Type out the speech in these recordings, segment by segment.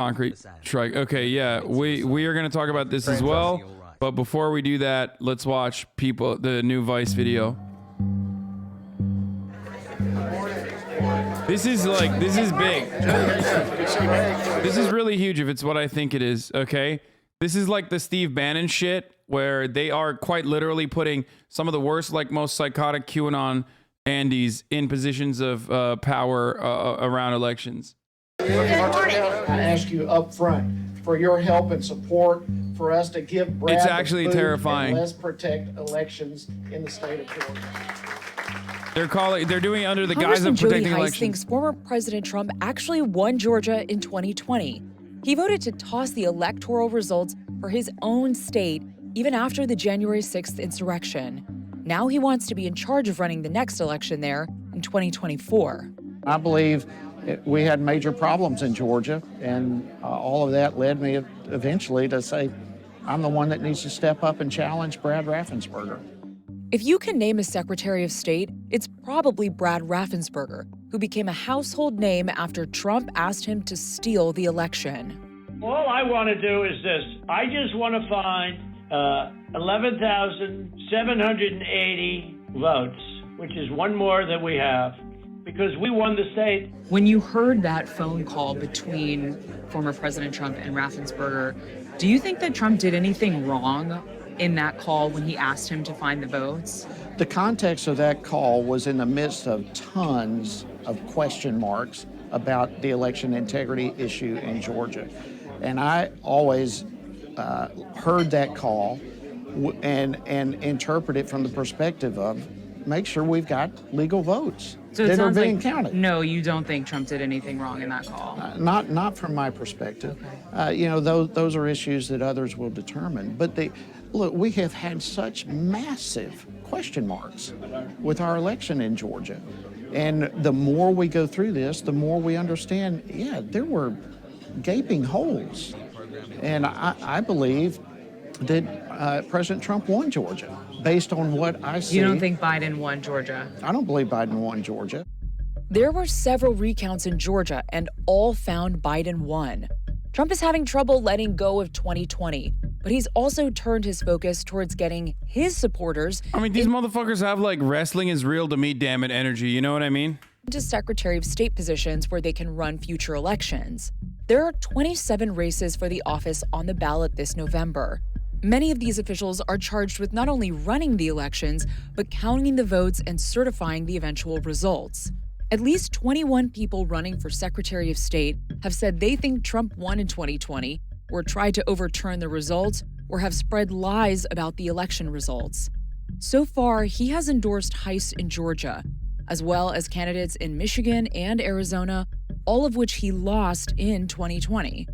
Concrete strike. Okay, yeah, we are going to talk about this as well. But before we do that, let's watch the new Vice video. This is big. This is really huge if it's what I think it is, okay? This is like the Steve Bannon shit where they are quite literally putting some of the worst, like most psychotic QAnon Andes in positions of power around elections. I ask you up front for your help and support for us to give Brad it's actually terrifying. And let's protect elections in the state of Georgia. They're doing it under the guise of protecting elections. Thinks former President Trump actually won Georgia in 2020. He voted to toss the electoral results for his own state, even after the January 6th insurrection. Now he wants to be in charge of running the next election there in 2024. I believe we had major problems in Georgia, and all of that led me eventually to say, I'm the one that needs to step up and challenge Brad Raffensperger. If you can name a Secretary of State, it's probably Brad Raffensperger, who became a household name after Trump asked him to steal the election. All I want to do is this. I just want to find 11,780 votes, which is one more than we have, because we won the state. When you heard that phone call between former President Trump and Raffensperger, do you think that Trump did anything wrong in that call when he asked him to find the votes? The context of that call was in the midst of tons of question marks about the election integrity issue in Georgia. And I always heard that call and interpret it from the perspective of make sure we've got legal votes that are being counted. No, you don't think Trump did anything wrong in that call? Not from my perspective. Okay. Those are issues that others will determine. But look, we have had such massive question marks with our election in Georgia. And the more we go through this, the more we understand, yeah, there were gaping holes. And I believe that President Trump won Georgia based on what I see. You don't think Biden won Georgia? I don't believe Biden won Georgia. There were several recounts in Georgia, and all found Biden won. Trump is having trouble letting go of 2020, but he's also turned his focus towards getting his supporters. I mean, these motherfuckers have like wrestling is real to me, damn it, energy. You know what I mean? Into Secretary of State positions where they can run future elections. There are 27 races for the office on the ballot this November. Many of these officials are charged with not only running the elections, but counting the votes and certifying the eventual results. At least 21 people running for Secretary of State have said they think Trump won in 2020, or tried to overturn the results, or have spread lies about the election results. So far, he has endorsed Heist in Georgia, as well as candidates in Michigan and Arizona, all of which he lost in 2020.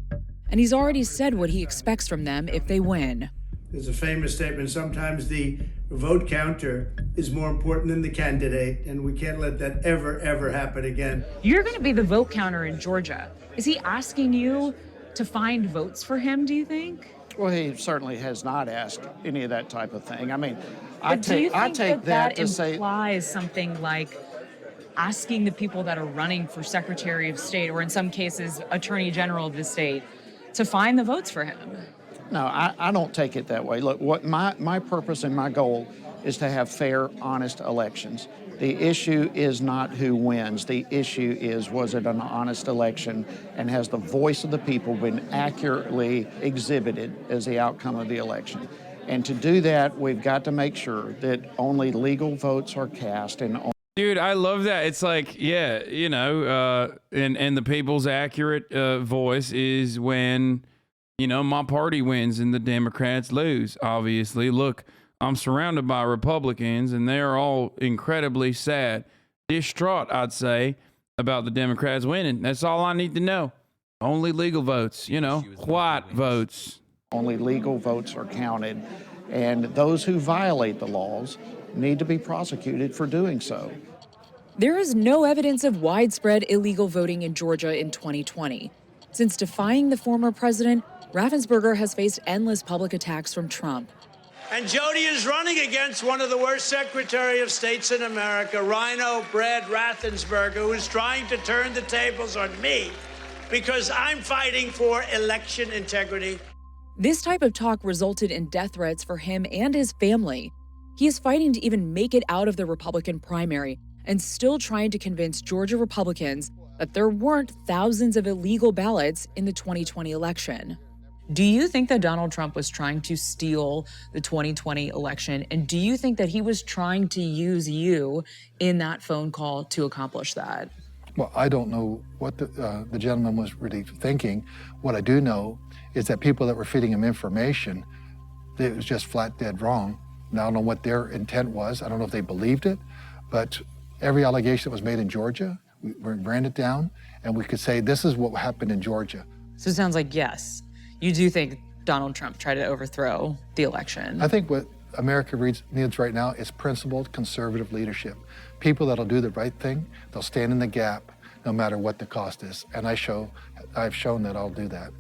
And he's already said what he expects from them if they win. There's a famous statement, sometimes the vote counter is more important than the candidate, and we can't let that ever happen again. You're going to be the vote counter in Georgia. Is he asking you to find votes for him, do you think? Well, he certainly has not asked any of that type of thing. I mean, I do you think take that to say implies something like asking the people that are running for Secretary of State, or in some cases, Attorney General of the state, to find the votes for him? No, I don't take it that way. Look, what my purpose and my goal is to have fair, honest elections. The issue is not who wins. The issue is, was it an honest election, and has the voice of the people been accurately exhibited as the outcome of the election? And to do that, we've got to make sure that only legal votes are cast and Dude, I love that. It's like, yeah, you know, and the people's accurate voice is when, you know, my party wins and the Democrats lose, obviously. Look, I'm surrounded by Republicans, and they're all incredibly sad, distraught, I'd say, about the Democrats winning. That's all I need to know. Only legal votes, you know, white votes. Only legal votes are counted, and those who violate the laws need to be prosecuted for doing so. There is no evidence of widespread illegal voting in Georgia in 2020. Since defying the former president, Raffensperger has faced endless public attacks from Trump. And Jody is running against one of the worst Secretary of States in America, Rhino Brad Raffensperger, who is trying to turn the tables on me because I'm fighting for election integrity. This type of talk resulted in death threats for him and his family. He is fighting to even make it out of the Republican primary and still trying to convince Georgia Republicans that there weren't thousands of illegal ballots in the 2020 election. Do you think that Donald Trump was trying to steal the 2020 election? And do you think that he was trying to use you in that phone call to accomplish that? Well, I don't know what the gentleman was really thinking. What I do know is that people that were feeding him information, it was just flat dead wrong. Now, I don't know what their intent was. I don't know if they believed it, but every allegation that was made in Georgia, we ran it down, and we could say this is what happened in Georgia. So it sounds like, yes, you do think Donald Trump tried to overthrow the election. I think what America needs right now is principled conservative leadership. People that'll do the right thing, they'll stand in the gap no matter what the cost is. And I've shown that I'll do that.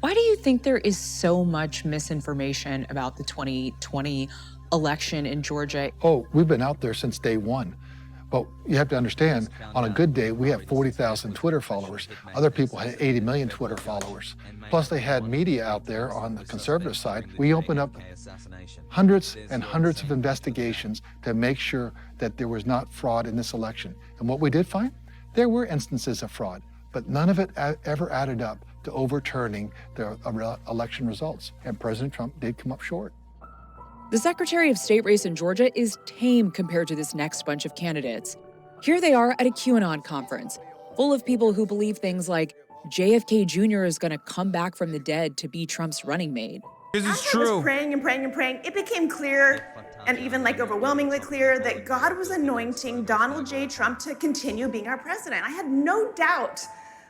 Why do you think there is so much misinformation about the 2020 election in Georgia? Oh, we've been out there since day one. But you have to understand, on a good day, we have 40,000 Twitter followers. Other people had 80 million Twitter followers. Plus, they had media out there on the conservative side. We opened up hundreds and hundreds of investigations to make sure that there was not fraud in this election. And what we did find, there were instances of fraud, but none of it ever added up to overturning the election results. And President Trump did come up short. The Secretary of State race in Georgia is tame compared to this next bunch of candidates. Here they are at a QAnon conference, full of people who believe things like JFK Jr. is going to come back from the dead to be Trump's running mate. This is After I true. was praying and praying and praying, it became clear, and even like overwhelmingly clear, that God was anointing Donald J. Trump to continue being our president. I had no doubt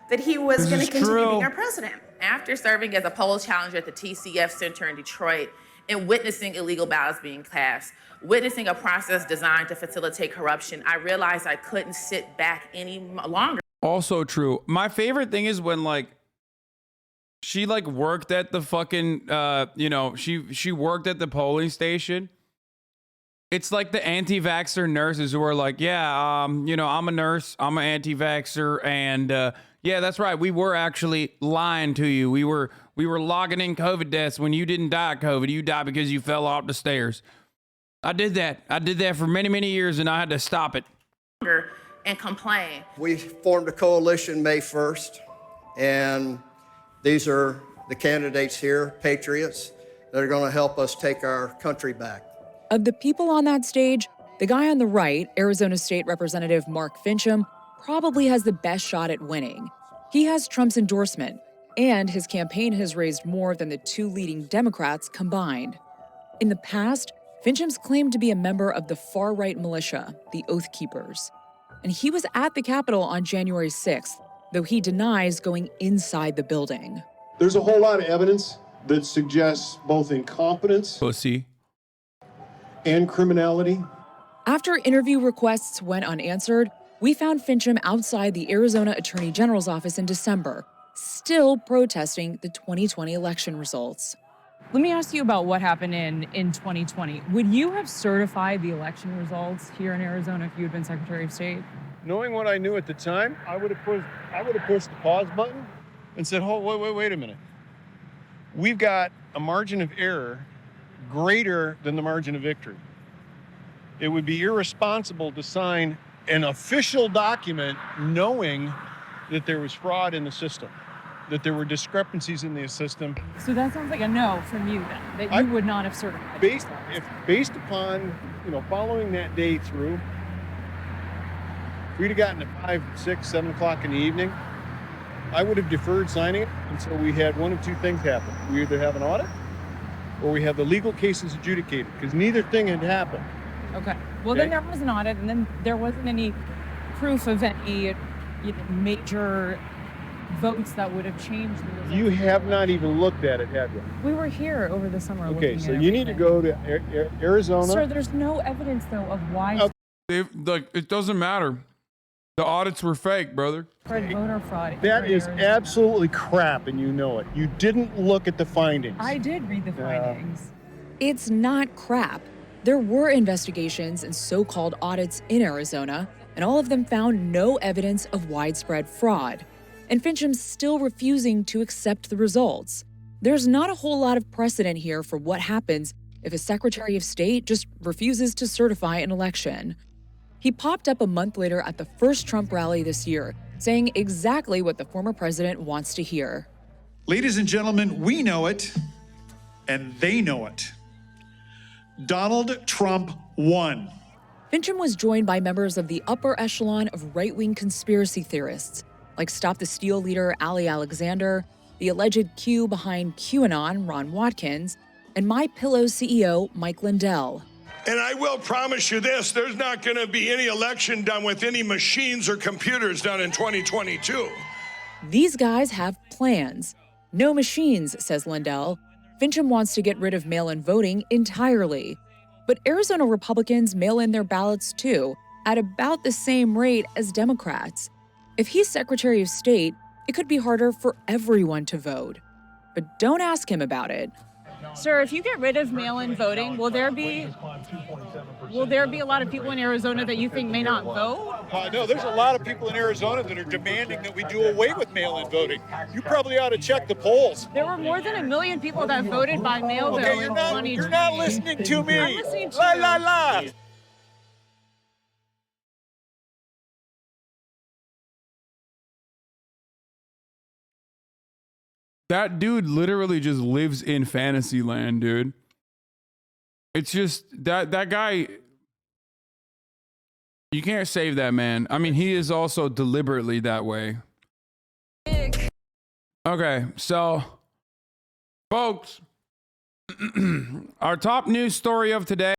that he was going to continue being our president. After serving as a poll challenger at the TCF Center in Detroit and witnessing illegal ballots being cast, witnessing a process designed to facilitate corruption, I realized I couldn't sit back any longer. Also true. My favorite thing is when she worked at the fucking she worked at the polling station. It's like the anti-vaxxer nurses who are like, I'm a nurse, I'm an anti-vaxxer, and yeah, that's right. We were actually lying to you. We were logging in COVID deaths when you didn't die of COVID. You died because you fell off the stairs. I did that for many, many years, and I had to stop it. And complain. We formed a coalition May 1st, and these are the candidates here, patriots, that are going to help us take our country back. Of the people on that stage, the guy on the right, Arizona State Representative Mark Finchem, probably has the best shot at winning. He has Trump's endorsement, and his campaign has raised more than the two leading Democrats combined. In the past, Finchem's claimed to be a member of the far-right militia, the Oath Keepers. And he was at the Capitol on January 6th, though he denies going inside the building. There's a whole lot of evidence that suggests both incompetence and criminality. After interview requests went unanswered, we found Finchem outside the Arizona Attorney General's office in December, still protesting the 2020 election results. Let me ask you about what happened in 2020. Would you have certified the election results here in Arizona if you had been Secretary of State? Knowing what I knew at the time, I would have pushed the pause button and said, "Oh, wait a minute. We've got a margin of error greater than the margin of victory. It would be irresponsible to sign an official document knowing that there was fraud in the system, that there were discrepancies in the system." So that sounds like a no from you then, that you would not have certified. Based upon, following that day through, if we'd have gotten to 5, 6, 7 o'clock in the evening, I would have deferred signing it until we had one of two things happen. We either have an audit or we have the legal cases adjudicated, because neither thing had happened. Okay. Well, then there was an audit, and then there wasn't any proof of any major votes that would have changed the result. You have not even looked at it, have you? We were here over the summer. Okay, so you need to go to Arizona. Sir, there's no evidence, though, of why It doesn't matter. The audits were fake, brother. voter fraud. That is absolutely crap, and you know it. You didn't look at the findings. I did read the findings. It's not crap. There were investigations and so-called audits in Arizona, and all of them found no evidence of widespread fraud. and Fincham's still refusing to accept the results. There's not a whole lot of precedent here for what happens if a Secretary of State just refuses to certify an election. He popped up a month later at the first Trump rally this year, saying exactly what the former president wants to hear. Ladies and gentlemen, we know it, and they know it. Donald Trump won. Fincham was joined by members of the upper echelon of right-wing conspiracy theorists, like Stop the Steal leader Ali Alexander, the alleged Q behind QAnon, Ron Watkins, and MyPillow CEO Mike Lindell. And I will promise you this, there's not going to be any election done with any machines or computers done in 2022. These guys have plans. No machines, says Lindell. Fincham wants to get rid of mail-in voting entirely. But Arizona Republicans mail in their ballots too, at about the same rate as Democrats. If he's Secretary of State, it could be harder for everyone to vote. But don't ask him about it. Sir, if you get rid of mail-in voting, will there be a lot of people in Arizona that you think may not vote? No, there's a lot of people in Arizona that are demanding that we do away with mail-in voting. You probably ought to check the polls. There were more than 1 million people that voted by mail, though, in 2020. You're not listening to me. I'm listening to La, you. la, la. That dude literally just lives in fantasy land, dude. It's just that guy, you can't save that man. I mean, he is also deliberately that way. Okay, so folks, our top news story of today.